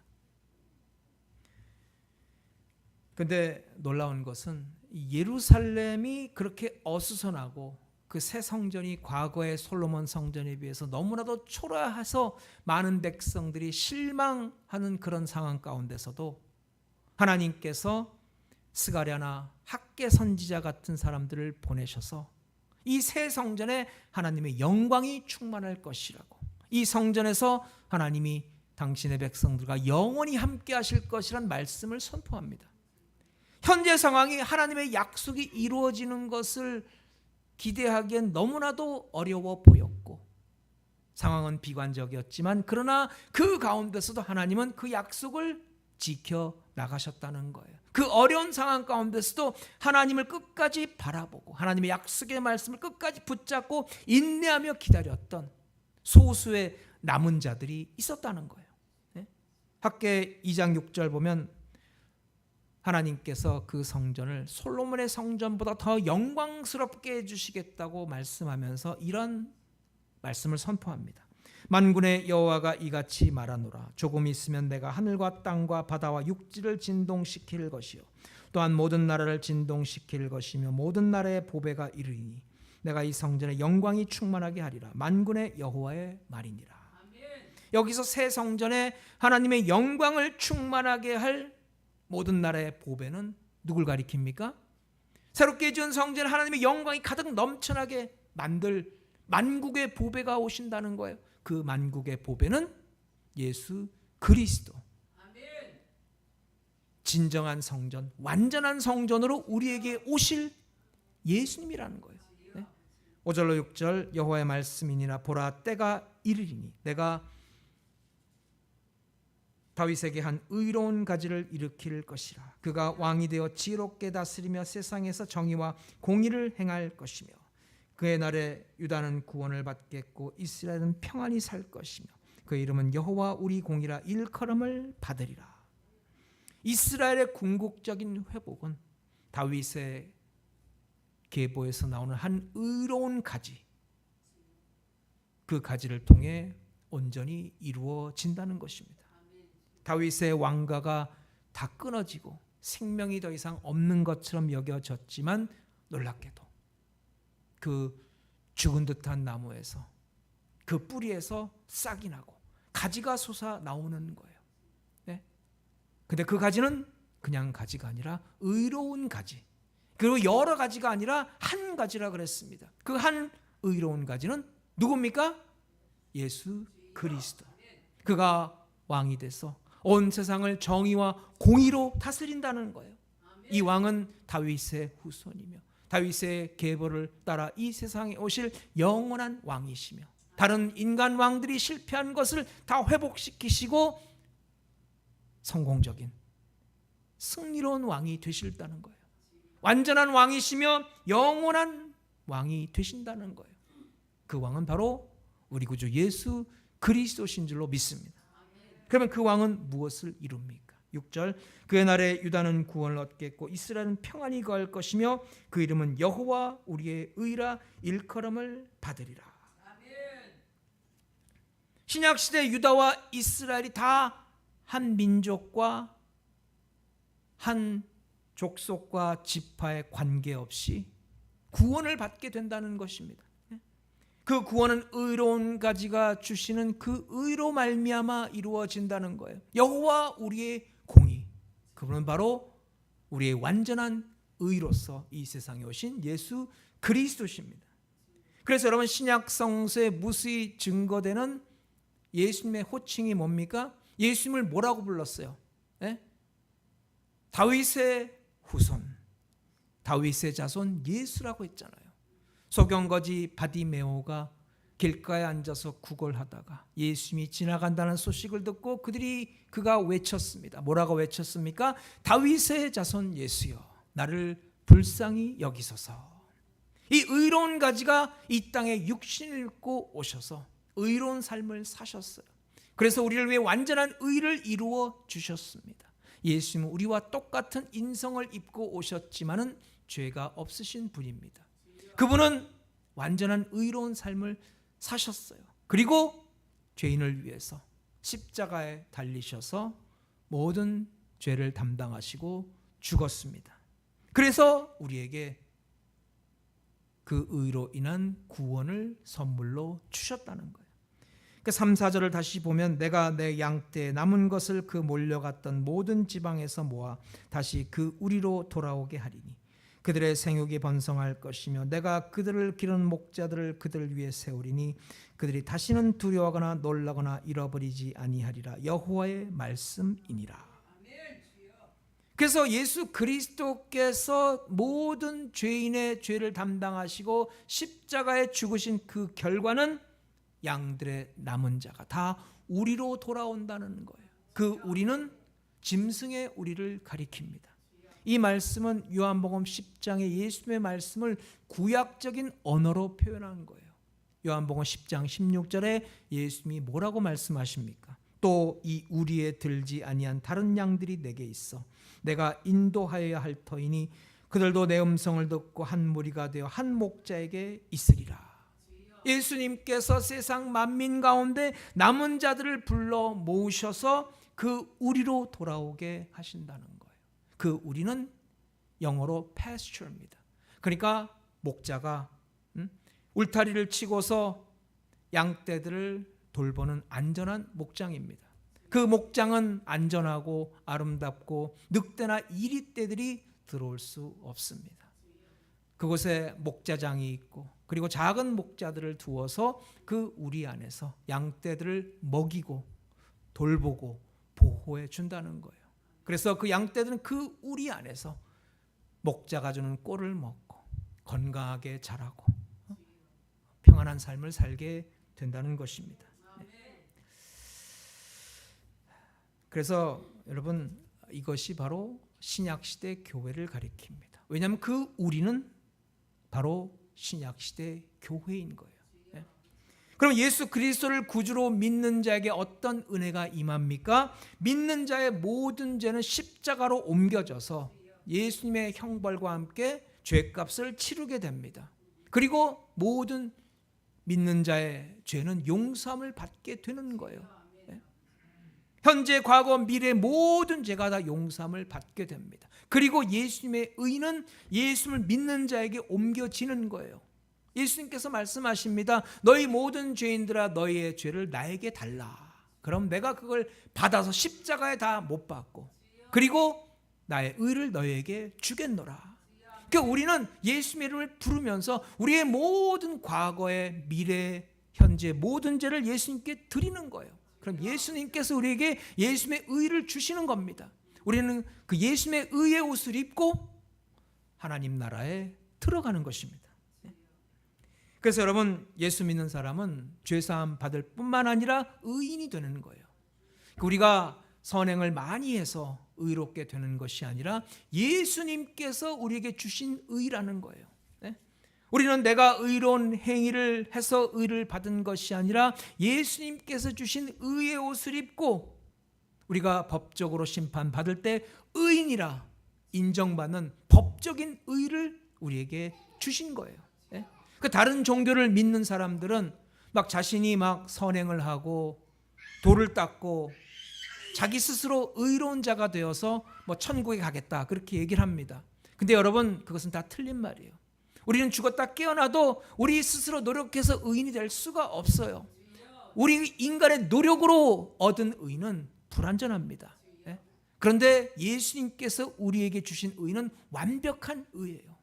그런데 놀라운 것은 예루살렘이 그렇게 어수선하고 그 새 성전이 과거의 솔로몬 성전에 비해서 너무나도 초라해서 많은 백성들이 실망하는 그런 상황 가운데서도 하나님께서 스가랴나 학개 선지자 같은 사람들을 보내셔서 이 새 성전에 하나님의 영광이 충만할 것이라고, 이 성전에서 하나님이 당신의 백성들과 영원히 함께 하실 것이란 말씀을 선포합니다. 현재 상황이 하나님의 약속이 이루어지는 것을 기대하기엔 너무나도 어려워 보였고 상황은 비관적이었지만 그러나 그 가운데서도 하나님은 그 약속을 지켜 나가셨다는 거예요. 그 어려운 상황 가운데서도 하나님을 끝까지 바라보고 하나님의 약속의 말씀을 끝까지 붙잡고 인내하며 기다렸던 소수의 남은 자들이 있었다는 거예요. 학개 2장 6절 보면 하나님께서 그 성전을 솔로몬의 성전보다 더 영광스럽게 해주시겠다고 말씀하면서 이런 말씀을 선포합니다. 만군의 여호와가 이같이 말하노라. 조금 있으면 내가 하늘과 땅과 바다와 육지를 진동시킬 것이요 또한 모든 나라를 진동시킬 것이며 모든 나라의 보배가 이르리니 내가 이 성전에 영광이 충만하게 하리라. 만군의 여호와의 말이니라. 여기서 새 성전에 하나님의 영광을 충만하게 할 모든 나라의 보배는 누굴 가리킵니까? 새롭게 지은 성전에 하나님의 영광이 가득 넘쳐나게 만들 만국의 보배가 오신다는 거예요. 그 만국의 보배는 예수 그리스도. 진정한 성전, 완전한 성전으로 우리에게 오실 예수님이라는 거예요. 5절로 6절 여호와의 말씀이니라. 보라 때가 이르리니 내가 다윗에게 한 의로운 가지를 일으킬 것이라. 그가 왕이 되어 지혜롭게 다스리며 세상에서 정의와 공의를 행할 것이며 그의 날에 유다는 구원을 받겠고 이스라엘은 평안히 살 것이며 그의 이름은 여호와 우리 공이라 일컬음을 받으리라. 이스라엘의 궁극적인 회복은 다윗의 계보에서 나오는 한 의로운 가지, 그 가지를 통해 온전히 이루어진다는 것입니다. 다윗의 왕가가 다 끊어지고 생명이 더 이상 없는 것처럼 여겨졌지만 놀랍게도 그 죽은 듯한 나무에서 그 뿌리에서 싹이 나고 가지가 솟아 나오는 거예요. 네? 근데 그 가지는 그냥 가지가 아니라 의로운 가지, 그리고 여러 가지가 아니라 한 가지라 그랬습니다. 그 한 의로운 가지는 누굽니까? 예수 그리스도. 그가 왕이 돼서 온 세상을 정의와 공의로 다스린다는 거예요. 이 왕은 다윗의 후손이며 다윗의 계보를 따라 이 세상에 오실 영원한 왕이시며 다른 인간 왕들이 실패한 것을 다 회복시키시고 성공적인 승리로운 왕이 되실다는 거예요. 완전한 왕이시며 영원한 왕이 되신다는 거예요. 그 왕은 바로 우리 구주 예수 그리스도신 줄로 믿습니다. 그러면 그 왕은 무엇을 이룹니까? 6절 그의 날에 유다는 구원을 얻겠고 이스라엘은 평안히 거할 것이며 그 이름은 여호와 우리의 의라 일컬음을 받으리라. 신약시대 유다와 이스라엘이 다 한 민족과 한 족속과 지파에 관계없이 구원을 받게 된다는 것입니다. 그 구원은 의로운 가지가 주시는 그 의로 말미암아 이루어진다는 거예요. 여호와 우리의 공의, 그분은 바로 우리의 완전한 의로서 이 세상에 오신 예수 그리스도십니다. 그래서 여러분 신약 성서에 무수히 증거되는 예수님의 호칭이 뭡니까? 예수님을 뭐라고 불렀어요? 네? 다윗의 후손, 다윗의 자손 예수라고 했잖아요. 소경거지 바디메오가 길가에 앉아서 구걸하다가 예수님이 지나간다는 소식을 듣고 그가 외쳤습니다. 뭐라고 외쳤습니까? 다윗의 자손 예수여, 나를 불쌍히 여기소서. 이 의로운 가지가 이 땅에 육신을 입고 오셔서 의로운 삶을 사셨어요. 그래서 우리를 위해 완전한 의를 이루어 주셨습니다. 예수님은 우리와 똑같은 인성을 입고 오셨지만은 죄가 없으신 분입니다. 그분은 완전한 의로운 삶을 사셨어요. 그리고 죄인을 위해서 십자가에 달리셔서 모든 죄를 담당하시고 죽었습니다. 그래서 우리에게 그 의로 인한 구원을 선물로 주셨다는 거예요. 3, 4절을 다시 보면 내가 내 양떼에 남은 것을 그 몰려갔던 모든 지방에서 모아 다시 그 우리로 돌아오게 하리니 그들의 생육이 번성할 것이며 내가 그들을 기른 목자들을 그들 위에 세우리니 그들이 다시는 두려워하거나 놀라거나 잃어버리지 아니하리라. 여호와의 말씀이니라. 그래서 예수 그리스도께서 모든 죄인의 죄를 담당하시고 십자가에 죽으신 그 결과는 양들의 남은 자가 다 우리로 돌아온다는 거예요. 그 우리는 짐승의 우리를 가리킵니다. 이 말씀은 요한복음 10장의 예수님의 말씀을 구약적인 언어로 표현한 거예요. 요한복음 10장 16절에 예수님이 뭐라고 말씀하십니까? 또 이 우리에 들지 아니한 다른 양들이 내게 있어 내가 인도하여야 할 터이니 그들도 내 음성을 듣고 한 무리가 되어 한 목자에게 있으리라. 예수님께서 세상 만민 가운데 남은 자들을 불러 모으셔서 그 우리로 돌아오게 하신다는 거예요. 그 우리는 영어로 pasture입니다. 그러니까 목자가 울타리를 치고서 양떼들을 돌보는 안전한 목장입니다. 그 목장은 안전하고 아름답고 늑대나 이리떼들이 들어올 수 없습니다. 그곳에 목자장이 있고 그리고 작은 목자들을 두어서 그 우리 안에서 양떼들을 먹이고 돌보고 보호해 준다는 거예요. 그래서 그 양떼들은 그 우리 안에서 목자가 주는 꼴을 먹고 건강하게 자라고 평안한 삶을 살게 된다는 것입니다. 그래서 여러분 이것이 바로 신약시대 교회를 가리킵니다. 왜냐하면 그 우리는 바로 신약시대 교회인 거예요. 그럼 예수 그리스도를 구주로 믿는 자에게 어떤 은혜가 임합니까? 믿는 자의 모든 죄는 십자가로 옮겨져서 예수님의 형벌과 함께 죄값을 치르게 됩니다. 그리고 모든 믿는 자의 죄는 용서함을 받게 되는 거예요. 현재, 과거, 미래 모든 죄가 다 용서함을 받게 됩니다. 그리고 예수님의 의는 예수님을 믿는 자에게 옮겨지는 거예요. 예수님께서 말씀하십니다. 너희 모든 죄인들아 너희의 죄를 나에게 달라. 그럼 내가 그걸 받아서 십자가에 다 못 박고 그리고 나의 의를 너희에게 주겠노라. 그러니까 우리는 예수님의 이름을 부르면서 우리의 모든 과거의 미래, 현재 모든 죄를 예수님께 드리는 거예요. 그럼 예수님께서 우리에게 예수님의 의를 주시는 겁니다. 우리는 그 예수님의 의의 옷을 입고 하나님 나라에 들어가는 것입니다. 그래서 여러분 예수 믿는 사람은 죄사함 받을 뿐만 아니라 의인이 되는 거예요. 우리가 선행을 많이 해서 의롭게 되는 것이 아니라 예수님께서 우리에게 주신 의라는 거예요. 우리는 내가 의로운 행위를 해서 의를 받은 것이 아니라 예수님께서 주신 의의 옷을 입고 우리가 법적으로 심판받을 때 의인이라 인정받는 법적인 의를 우리에게 주신 거예요. 그 다른 종교를 믿는 사람들은 막 자신이 막 선행을 하고 돌을 닦고 자기 스스로 의로운 자가 되어서 뭐 천국에 가겠다 그렇게 얘기를 합니다. 근데 여러분 그것은 다 틀린 말이에요. 우리는 죽었다 깨어나도 우리 스스로 노력해서 의인이 될 수가 없어요. 우리 인간의 노력으로 얻은 의는 불완전합니다. 그런데 예수님께서 우리에게 주신 의는 완벽한 의예요.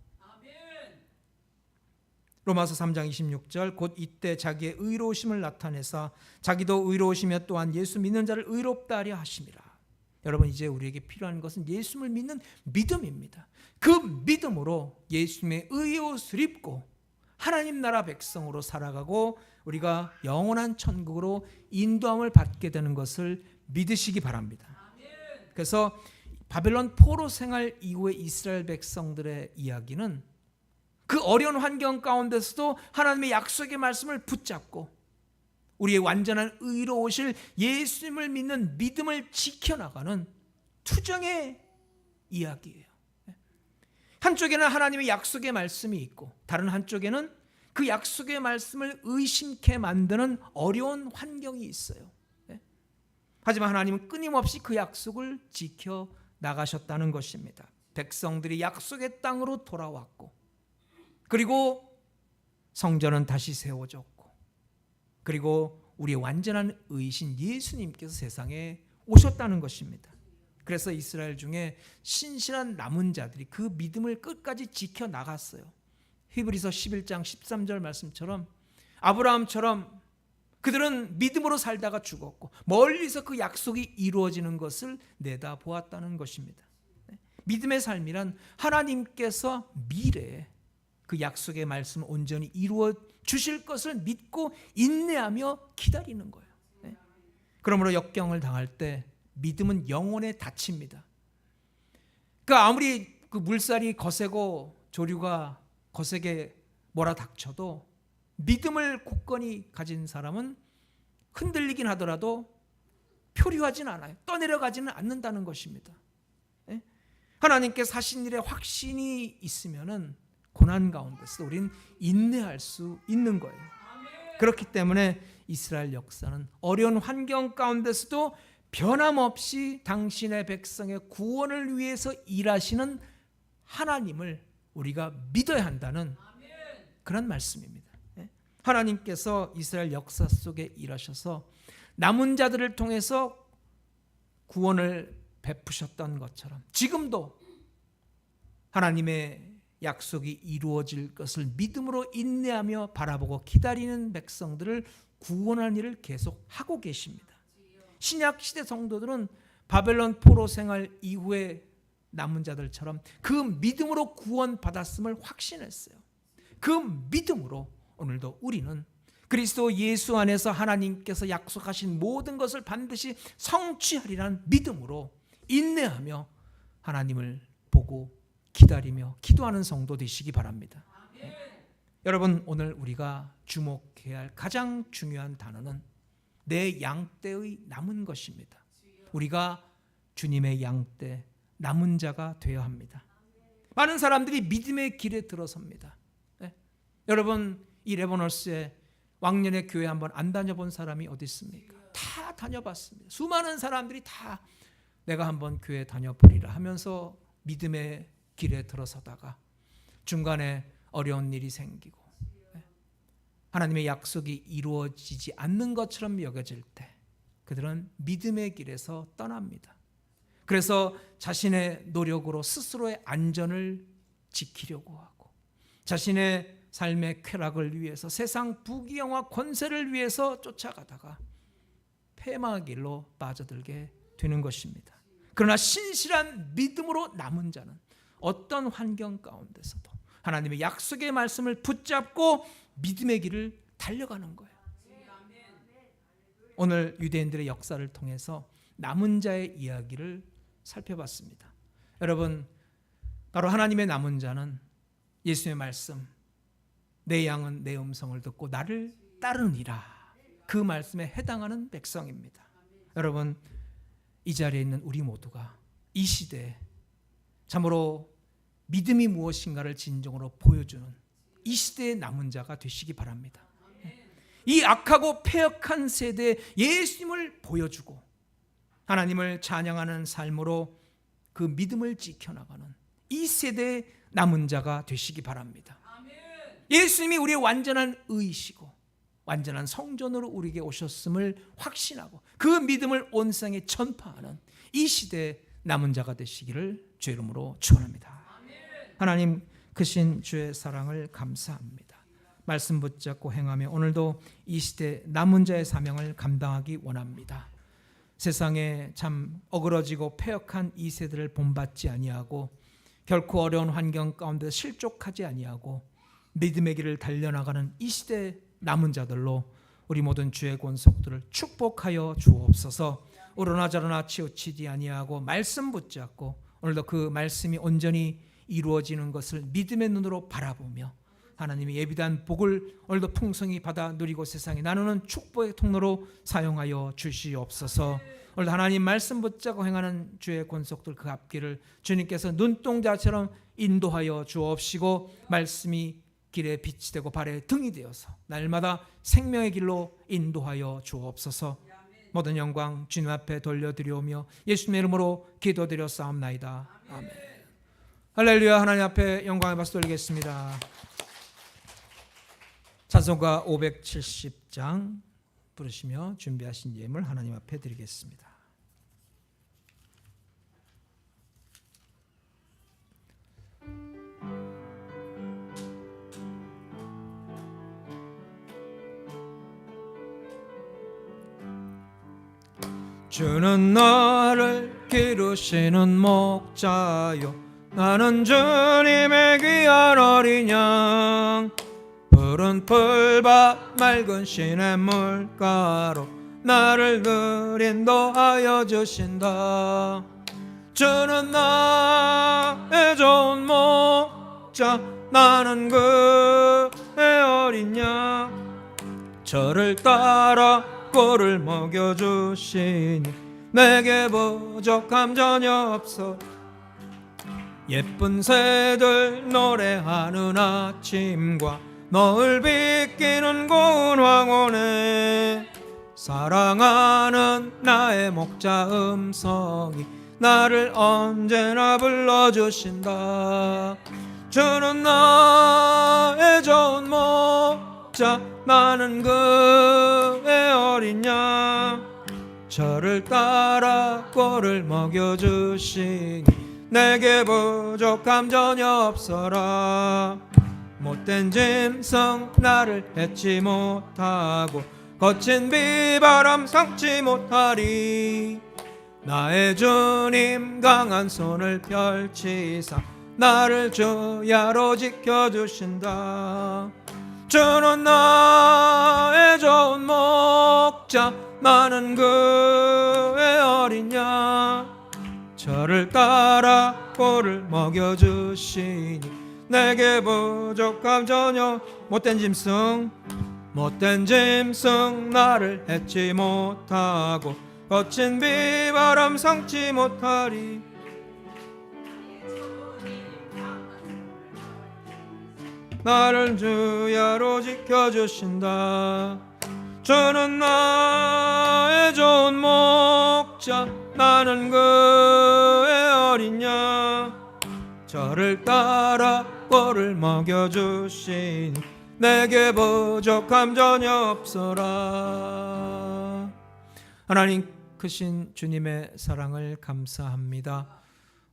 로마서 3장 26절 곧 이때 자기의 의로우심을 나타내사 자기도 의로우시며 또한 예수 믿는 자를 의롭다 하려 하심이라. 여러분 이제 우리에게 필요한 것은 예수님을 믿는 믿음입니다. 그 믿음으로 예수님의 의의 옷을 입고 하나님 나라 백성으로 살아가고 우리가 영원한 천국으로 인도함을 받게 되는 것을 믿으시기 바랍니다. 그래서 바벨론 포로 생활 이후의 이스라엘 백성들의 이야기는 그 어려운 환경 가운데서도 하나님의 약속의 말씀을 붙잡고 우리의 완전한 의로우실 예수님을 믿는 믿음을 지켜나가는 투정의 이야기예요. 한쪽에는 하나님의 약속의 말씀이 있고 다른 한쪽에는 그 약속의 말씀을 의심케 만드는 어려운 환경이 있어요. 하지만 하나님은 끊임없이 그 약속을 지켜나가셨다는 것입니다. 백성들이 약속의 땅으로 돌아왔고 그리고 성전은 다시 세워졌고 그리고 우리의 완전한 의신 예수님께서 세상에 오셨다는 것입니다. 그래서 이스라엘 중에 신실한 남은 자들이 그 믿음을 끝까지 지켜나갔어요. 히브리서 11장 13절 말씀처럼 아브라함처럼 그들은 믿음으로 살다가 죽었고 멀리서 그 약속이 이루어지는 것을 내다보았다는 것입니다. 믿음의 삶이란 하나님께서 미래에 그 약속의 말씀을 온전히 이루어 주실 것을 믿고 인내하며 기다리는 거예요. 그러므로 역경을 당할 때 믿음은 영혼에 닫힙니다. 아무리 그 물살이 거세고 조류가 거세게 몰아닥쳐도 믿음을 굳건히 가진 사람은 흔들리긴 하더라도 표류하진 않아요. 떠내려가지는 않는다는 것입니다. 하나님께서 하신 일에 확신이 있으면은 고난 가운데서 우리는 인내할 수 있는 거예요. 그렇기 때문에 이스라엘 역사는 어려운 환경 가운데서도 변함없이 당신의 백성의 구원을 위해서 일하시는 하나님을 우리가 믿어야 한다는 그런 말씀입니다. 하나님께서 이스라엘 역사 속에 일하셔서 남은 자들을 통해서 구원을 베푸셨던 것처럼 지금도 하나님의 약속이 이루어질 것을 믿음으로 인내하며 바라보고 기다리는 백성들을 구원하는 일을 계속 하고 계십니다. 신약 시대 성도들은 바벨론 포로 생활 이후에 남은 자들처럼 그 믿음으로 구원받았음을 확신했어요. 그 믿음으로 오늘도 우리는 그리스도 예수 안에서 하나님께서 약속하신 모든 것을 반드시 성취하리라는 믿음으로 인내하며 하나님을 보고 기다리며 기도하는 성도 되시기 바랍니다. 여러분, 오늘 우리가 주목해야 할 가장 중요한 단어는 내 양떼의 남은 것입니다. 우리가 주님의 양떼, 남은 자가 되어야 합니다. 많은 사람들이 믿음의 길에 들어섭니다. 여러분, 이 레버너스에 왕년에 교회 한번 안 다녀본 사람이 어디 있습니까? 다 다녀봤습니다. 수많은 사람들이 다 내가 한번 교회 다녀보리라 하면서 믿음의 길에 들어서다가 중간에 어려운 일이 생기고 하나님의 약속이 이루어지지 않는 것처럼 여겨질 때 그들은 믿음의 길에서 떠납니다. 그래서 자신의 노력으로 스스로의 안전을 지키려고 하고 자신의 삶의 쾌락을 위해서 세상 부귀영화 권세를 위해서 쫓아가다가 패망의 길로 빠져들게 되는 것입니다. 그러나 신실한 믿음으로 남은 자는 어떤 환경 가운데서도 하나님의 약속의 말씀을 붙잡고 믿음의 길을 달려가는 거예요. 오늘 유대인들의 역사를 통해서 남은 자의 이야기를 살펴봤습니다. 여러분, 바로 하나님의 남은 자는 예수의 말씀, 내 양은 내 음성을 듣고 나를 따르니라, 그 말씀에 해당하는 백성입니다. 여러분, 이 자리에 있는 우리 모두가 이 시대에 참으로 믿음이 무엇인가를 진정으로 보여주는 이 시대의 남은 자가 되시기 바랍니다. 이 악하고 패역한 세대에 예수님을 보여주고 하나님을 찬양하는 삶으로 그 믿음을 지켜나가는 이 세대의 남은 자가 되시기 바랍니다. 예수님이 우리의 완전한 의이시고 완전한 성전으로 우리에게 오셨음을 확신하고 그 믿음을 온 세상에 전파하는 이 시대의 남은 자가 되시기를 주의 이름으로 축원합니다. 하나님, 크신 주의 사랑을 감사합니다. 말씀 붙잡고 행하며 오늘도 이 시대 남은 자의 사명을 감당하기 원합니다. 세상에 참 어그러지고 패역한 이 세대를 본받지 아니하고 결코 어려운 환경 가운데 실족하지 아니하고 믿음의 길을 달려나가는 이 시대의 남은 자들로 우리 모든 주의 권속들을 축복하여 주옵소서. 오르나 저르나 치우치지 아니하고 말씀 붙잡고 오늘도 그 말씀이 온전히 이루어지는 것을 믿음의 눈으로 바라보며 하나님의 예비한 복을 오늘도 풍성히 받아 누리고 세상에 나누는 축복의 통로로 사용하여 주시옵소서. 오늘 하나님 말씀 붙잡고 행하는 주의 권속들 그 앞길을 주님께서 눈동자처럼 인도하여 주옵시고 말씀이 길에 빛이 되고 발에 등이 되어서 날마다 생명의 길로 인도하여 주옵소서. 모든 영광 주님 앞에 돌려드리오며 예수님의 이름으로 기도드렸사옵나이다. 아멘. 할렐루야. 하나님 앞에 영광의 박수 돌리겠습니다. 찬송가 570장 부르시며 준비하신 예물 하나님 앞에 드리겠습니다. 주는 나를 기르시는 목자요, 나는 주님의 귀한 어린 양. 푸른 풀밭 맑은 시냇물가로 나를 늘 인도하여 주신다. 주는 나의 좋은 목자, 나는 그의 어린 양. 저를 따라 꼴을 먹여주시니 내게 부족함 전혀 없어. 예쁜 새들 노래하는 아침과 너를 비끼는 고운 황혼에 사랑하는 나의 목자 음성이 나를 언제나 불러주신다. 주는 나의 좋은 목자, 나는 그의 어린 양. 저를 따라 꼴을 먹여주시니 내게 부족함 전혀 없어라. 못된 짐승 나를 뱉지 못하고 거친 비바람 상치 못하리. 나의 주님 강한 손을 펼치사 나를 주야로 지켜주신다. 주는 나의 좋은 목자, 나는 그의 어린 양. 저를 따라 꼴을 먹여주시니 내게 부족함 전혀. 못된 짐승 나를 맺지 못하고 거친 비바람 상치 못하리. 나를 주야로 지켜주신다. 주는 나의 좋은 목자, 나는 그의 어린 양. 저를 따라 꼴을 먹여주시니 내게 부족함 전혀 없어라. 하나님 크신 주님의 사랑을 감사합니다.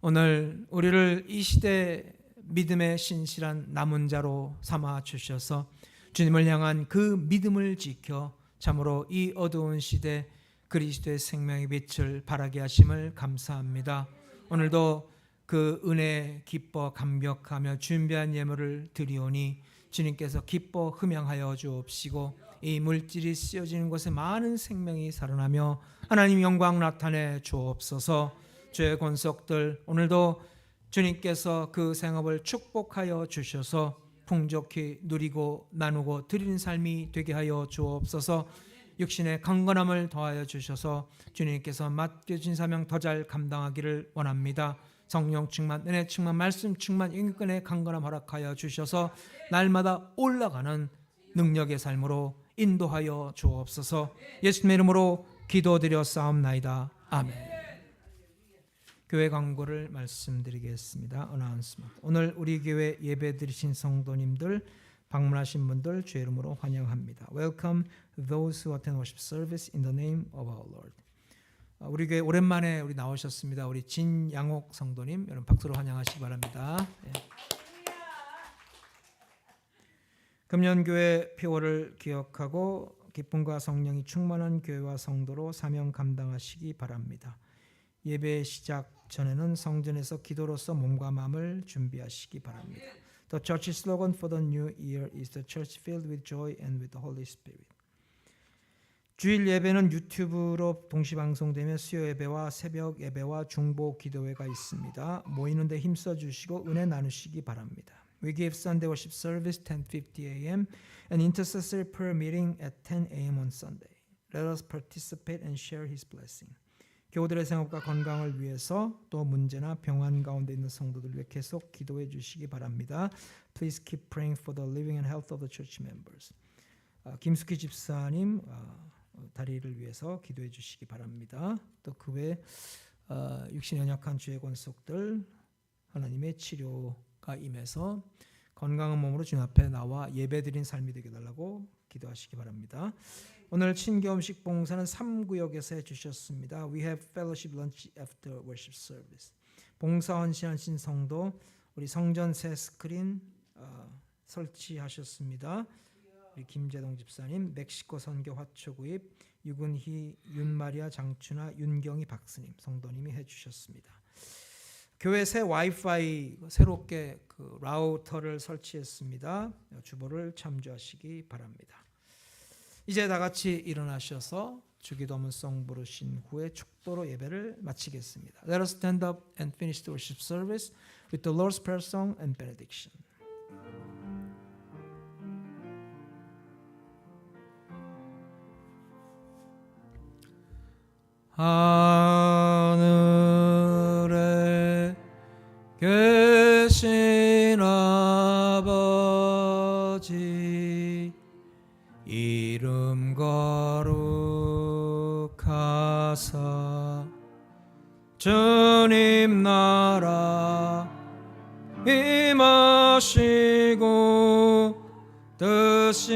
오늘 우리를 이 시대 믿음의 신실한 남은 자로 삼아 주셔서 주님을 향한 그 믿음을 지켜 참으로 이 어두운 시대 그리스도의 생명의 빛을 발하게 하심을 감사합니다. 오늘도 그 은혜 기뻐 감격하며 준비한 예물을 드리오니 주님께서 기뻐 흠양하여 주옵시고 이 물질이 쓰여지는 곳에 많은 생명이 살아나며 하나님 영광 나타내 주옵소서. 주의 권속들 오늘도 주님께서 그 생업을 축복하여 주셔서 풍족히 누리고 나누고 드리는 삶이 되게 하여 주옵소서. 육신의 강건함을 더하여 주셔서 주님께서 맡겨진 사명 더 잘 감당하기를 원합니다. 성령 충만, 은혜 충만, 말씀 충만, 영육간의 강건함 허락하여 주셔서 날마다 올라가는 능력의 삶으로 인도하여 주옵소서. 예수님의 이름으로 기도드려 싸움나이다. 아멘. 교회 광고를 말씀드리겠습니다. 어나운스먼트. 오늘 우리 교회 예배 드리신 성도님들, 방문하신 분들 주의 이름으로 환영합니다. Welcome those who attend worship service in the name of our Lord. 우리 교회 오랜만에 우리 나오셨습니다. 우리 진양옥 성도님, 여러분 박수로 환영하시기 바랍니다. 금년교회 표어를 기억하고 기쁨과 성령이 충만한 교회와 성도로 사명 감당하시기 바랍니다. 예배 시작 전에는 성전에서 기도로서 몸과 마음을 준비하시기 바랍니다. The church slogan for the new year is the church filled with joy and with the Holy Spirit. 주일 예배는 유튜브로 동시 방송되며 수요 예배와 새벽 예배와 중보 기도회가 있습니다. 모이는 데 힘써 주시고 은혜 나누시기 바랍니다. We give Sunday worship service 10:50 a.m. and intercessory prayer meeting at 10 a.m. on Sunday. Let us participate and share His blessing. 교우들의 생업과 건강을 위해서 또 문제나 병환 가운데 있는 성도들 위해 계속 기도해 주시기 바랍니다. Please keep praying for the living and health of the church members. 김숙희 집사님 다리를 위해서 기도해 주시기 바랍니다. 또 그 외 육신에 연약한 주의 권속들 하나님의 치료가 임해서 건강한 몸으로 주님 앞에 나와 예배드린 삶이 되게 달라고 기도하시기 바랍니다. 오늘 친교음식 봉사는 3구역에서 해주셨습니다. We have fellowship lunch after worship service. 봉사 헌신하신 성도 우리 성전 새 스크린 설치하셨습니다. 우리 김재동 집사님, 멕시코 선교 화초 구입, 유근희, 윤마리아, 장춘아, 윤경희 박스님 성도님이 해주셨습니다. 교회 새 와이파이 새롭게 그 라우터를 설치했습니다. 주보를 참조하시기 바랍니다. 이제 다 같이 일어나셔서 주기도문송 부르신 후에 축도로 예배를 마치겠습니다. Let us stand up and finish the worship service with the Lord's Prayer song and benediction. 하늘에 계신 아버지 이름 거룩하사 주님 나라 임하시고 뜻이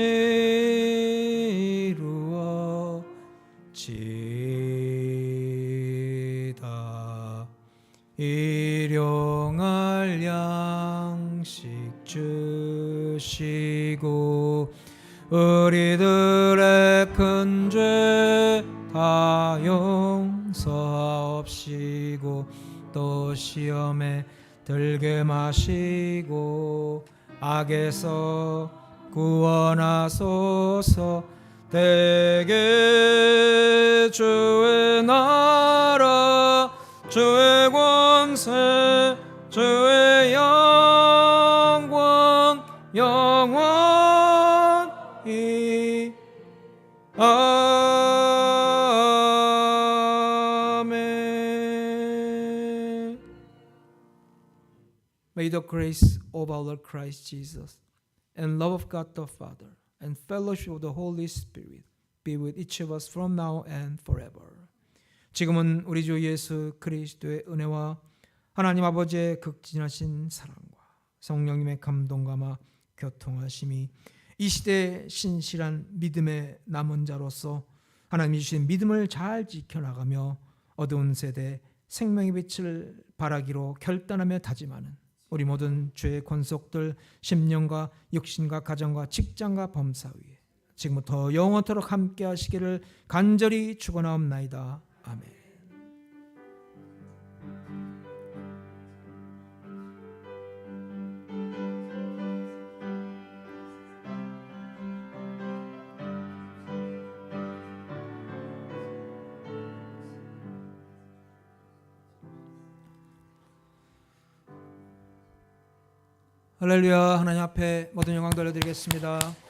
이루어지이다. 일용할 양식 주시고 우리들의 큰 죄 다 용서하옵시고 또 시험에 들게 마시고 악에서 구원하소서. 대개 주의 나라 주의 권세 주의 영광 영원히 아멘. May the grace of our Lord Christ Jesus and love of God the Father and fellowship of the Holy Spirit be with each of us from now and forever. 지금은 우리 주 예수 그리스도의 은혜와 하나님 아버지의 극진하신 사랑과 성령님의 감동감화 교통하심이 이 시대의 신실한 믿음의 남은 자로서 하나님이 주신 믿음을 잘 지켜나가며 어두운 세대 생명의 빛을 발하기로 결단하며 다짐하는 우리 모든 죄의 권속들 심령과 육신과 가정과 직장과 범사 위에 지금부터 영원토록 함께 하시기를 간절히 축원하옵나이다. 아멘. 할렐루야. 하나님 앞에 모든 영광 돌려드리겠습니다.